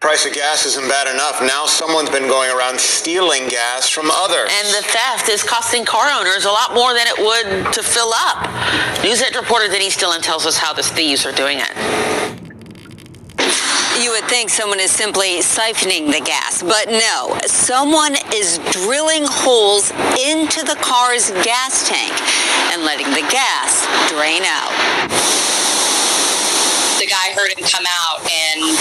price of gas isn't bad enough, now someone's been going around stealing gas from others. And the theft is costing car owners a lot more than it would to fill up. NewsEdge reporter Denise Dillon tells us how the thieves are doing it. You would think someone is simply siphoning the gas, but no. Someone is drilling holes into the car's gas tank and letting the gas drain out. The guy heard him come out and,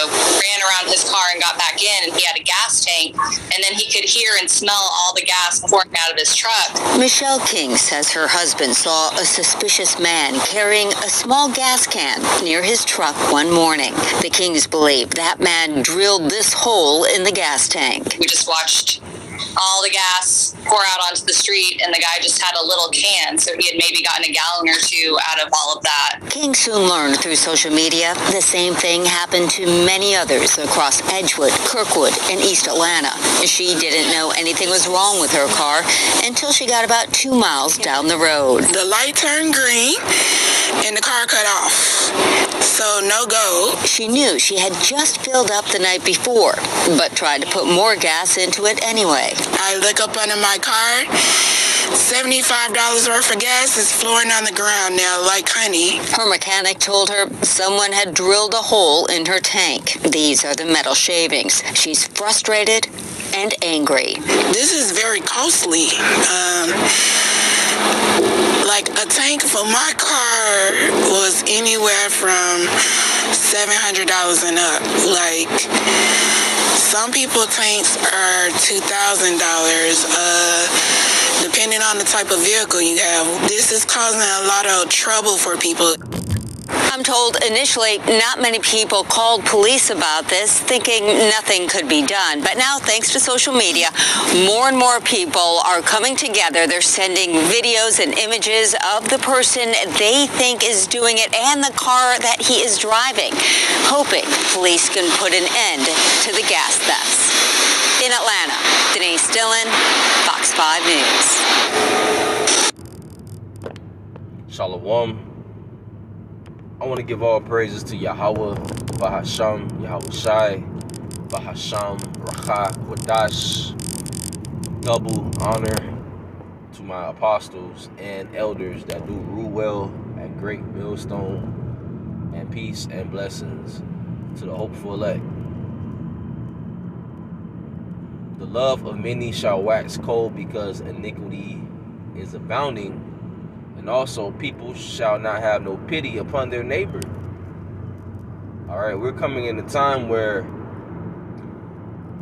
ran around his car and got back in, and he had a gas tank, and then he could hear and smell all the gas pouring out of his truck. Michelle King says her husband saw a suspicious man carrying a small gas can near his truck one morning. The Kings believe that man drilled this hole in the gas tank. We just watched all the gas pour out onto the street, and the guy just had a little can, so he had maybe gotten a gallon or two out of all of that. King soon learned through social media the same thing happened to many others across Edgewood, Kirkwood, and East Atlanta. She didn't know anything was wrong with her car until she got about 2 miles down the road. The light turned green and the car cut off, so no go. She knew she had just filled up the night before, but tried to put more gas into it anyway. I look up under my car, $75 worth of gas is flowing on the ground now like honey. Her mechanic told her someone had drilled a hole in her tank. These are the metal shavings. She's frustrated and angry. This is very costly. Like a tank for my car was anywhere from $700 and up. Like, some people tanks are $2,000, depending on the type of vehicle you have. This is causing a lot of trouble for people. I'm told initially not many people called police about this, thinking nothing could be done. But now, thanks to social media, more and more people are coming together. They're sending videos and images of the person they think is doing it and the car that he is driving, hoping police can put an end to the gas thefts. In Atlanta, Denise Dillon, Fox 5 News. Shalom. I want to give all praises to Yahweh, Bahasham, Yahweh Shai, Bahasham, Racha, Wadash. Double honor to my apostles and elders that do rule well at Great Millstone, and peace and blessings to the hopeful elect. The love of many shall wax cold because iniquity is abounding. And also, people shall not have no pity upon their neighbor. All right, we're coming in a time where,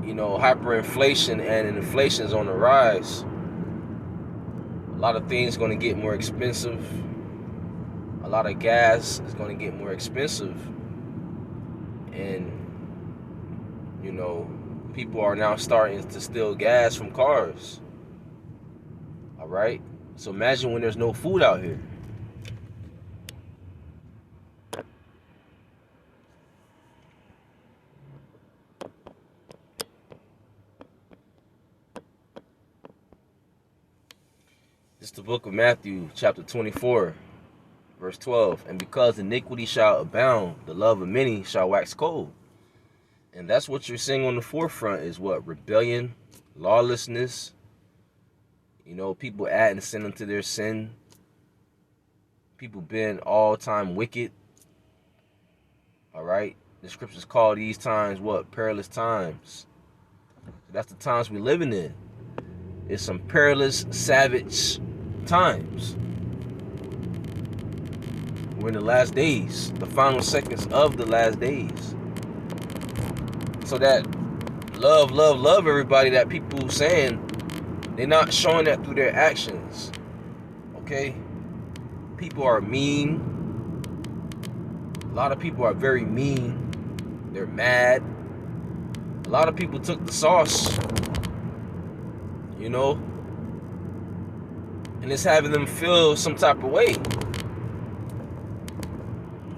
hyperinflation and inflation is on the rise. A lot of things going to get more expensive. A lot of gas is going to get more expensive. And, people are now starting to steal gas from cars. All right? So imagine when there's no food out here. It's the book of Matthew, chapter 24, verse 12. And because iniquity shall abound, the love of many shall wax cold. And that's what you're seeing on the forefront is what? Rebellion, lawlessness. People adding sin unto their sin. People being all-time wicked. All right? The scriptures call these times what? Perilous times. That's the times we're living in. It's some perilous, savage times. We're in the last days. The final seconds of the last days. So that love everybody that people saying, they're not showing that through their actions. Okay? People are mean. A lot of people are very mean. They're mad. A lot of people took the sauce. And it's having them feel some type of way.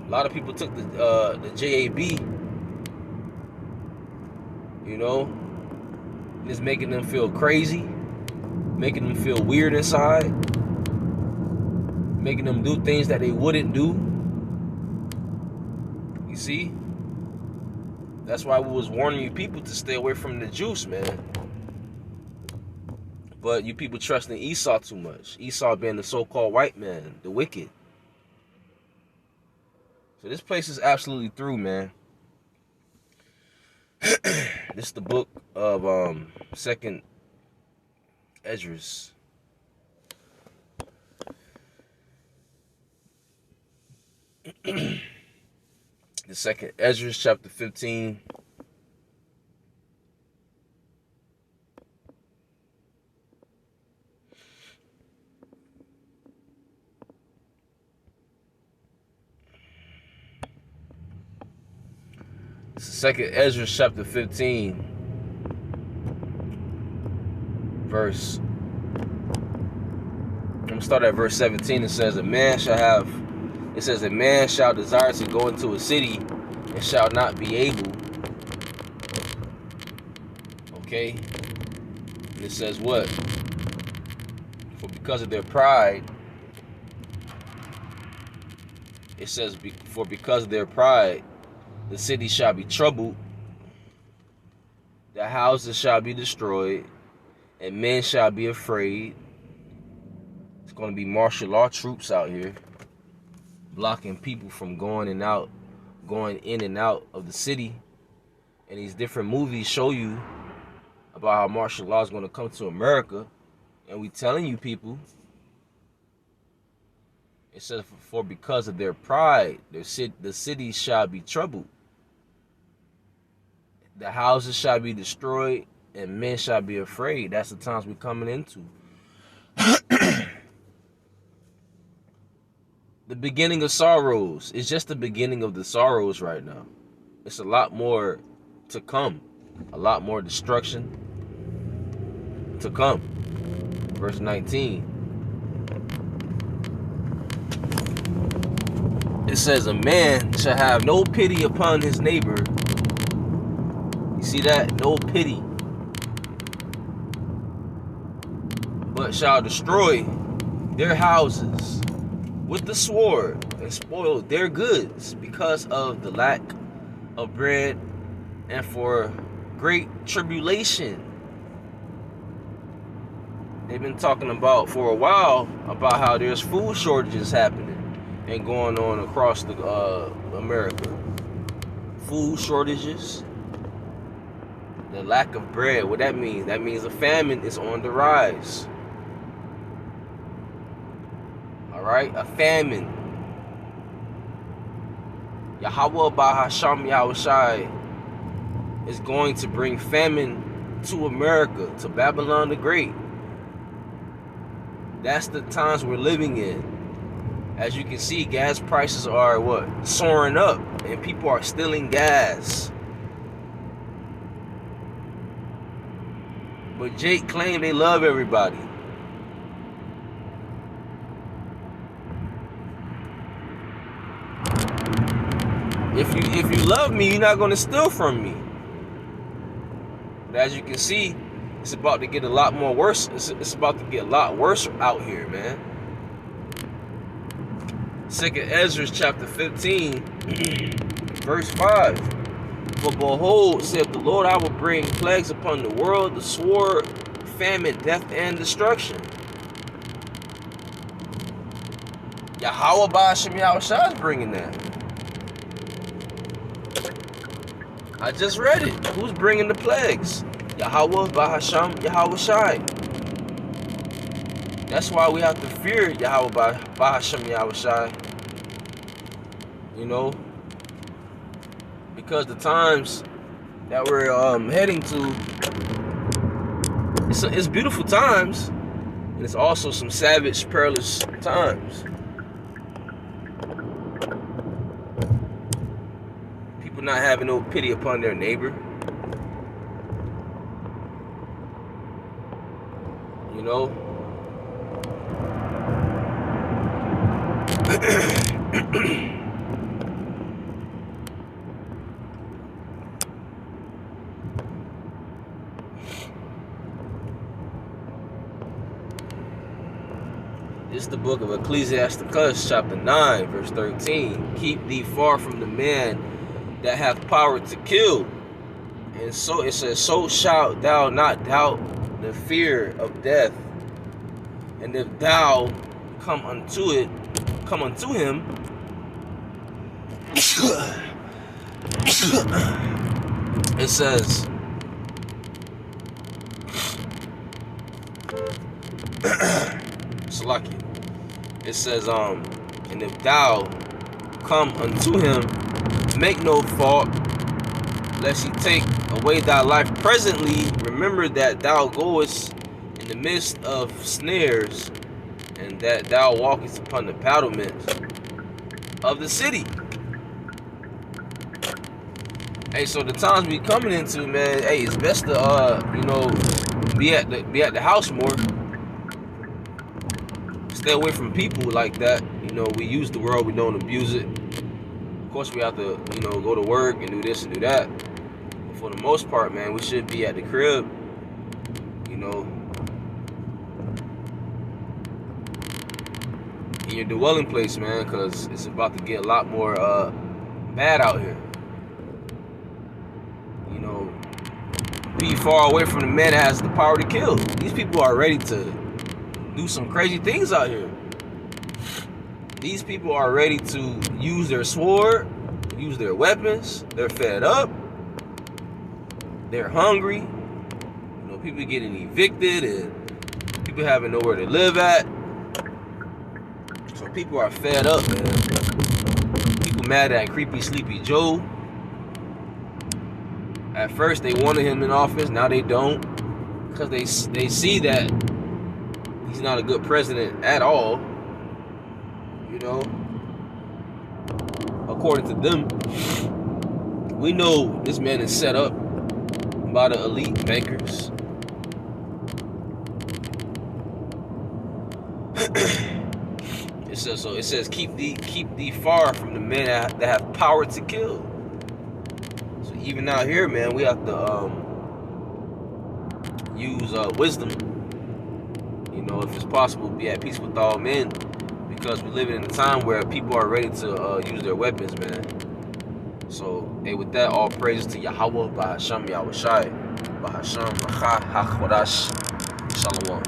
A lot of people took the JAB. And it's making them feel crazy. Making them feel weird inside, making them do things that they wouldn't do. You see? That's why we was warning you people to stay away from the juice, man. But you people trusting Esau too much. Esau being the so-called white man, the wicked. So this place is absolutely through, man. This is the book of 2nd Esdras. The 2nd Esdras, chapter 15. Second Ezra chapter 15, verse. I'm gonna start at verse 17. It says, a man shall desire to go into a city and shall not be able. Okay? And it says what? For because of their pride. It says, for because of their pride, the city shall be troubled, the houses shall be destroyed, and men shall be afraid. It's going to be martial law troops out here, blocking people from going in and out of the city. And these different movies show you about how martial law is going to come to America. And we telling you people, it says, for because of their pride, the city shall be troubled. The houses shall be destroyed, and men shall be afraid. That's the times we're coming into. The beginning of sorrows. It's just the beginning of the sorrows right now. It's a lot more to come. A lot more destruction to come. Verse 19. It says, a man shall have no pity upon his neighbor. You see that? No pity. But shall destroy their houses with the sword and spoil their goods because of the lack of bread and for great tribulation. They've been talking about for a while about how there's food shortages happening and going on across the America. Food shortages, the lack of bread. What that means? That means a famine is on the rise. All right, a famine. Yahweh Bahasham Yahushai is going to bring famine to America, to Babylon the Great. That's the times we're living in. As you can see, gas prices are what? Soaring up, and people are stealing gas. But Jake claimed they love everybody. If you love me, you're not gonna steal from me. But as you can see, it's about to get a lot more worse. It's about to get a lot worse out here, man. 2nd Ezra chapter 15, verse 5. For behold, saith the Lord, I will bring plagues upon the world, the sword, famine, death, and destruction. Yahweh Ba'ashem Yahushua is bringing that. I just read it. Who's bringing the plagues? Yahweh Ba'ashem Yahushua. That's why we have to fear Yahweh Ba'ashem Yahushua. You know? Because the times that we're heading to, it's beautiful times, and it's also some savage, perilous times. People not having no pity upon their neighbor. You know? This is the book of Ecclesiasticus, chapter 9, verse 13. Keep thee far from the man that hath power to kill. And so it says, so shalt thou not doubt the fear of death. And if thou come unto him, it says, Salaki. It says, and if thou come unto him, make no fault, lest he take away thy life presently. Remember that thou goest in the midst of snares, and that thou walkest upon the battlements of the city. Hey, so the times we coming into, man, hey, it's best to be at the house more. Stay away from people like that. You know, we use the world, we don't abuse it. Of course, we have to, go to work and do this and do that. But for the most part, man, we should be at the crib, in your dwelling place, man, because it's about to get a lot more bad out here. Be far away from the man that has the power to kill. These people are ready to do some crazy things out here. These people are ready to use their sword, use their weapons. They're fed up. They're hungry. People getting evicted and people having nowhere to live at. So people are fed up, man. People mad at Creepy Sleepy Joe. At first they wanted him in office, now they don't, because they see that he's not a good president at all. According to them, we know this man is set up by the elite bankers. It says keep thee far from the men that have power to kill. So even out here, man, we have to use wisdom. If it's possible, be at peace with all men, because we're living in a time where people are ready to use their weapons, man. So, hey, with that, all praises to Yahweh, Bahasham Yahushai, Bahasham Racha HaChodash, Shalom.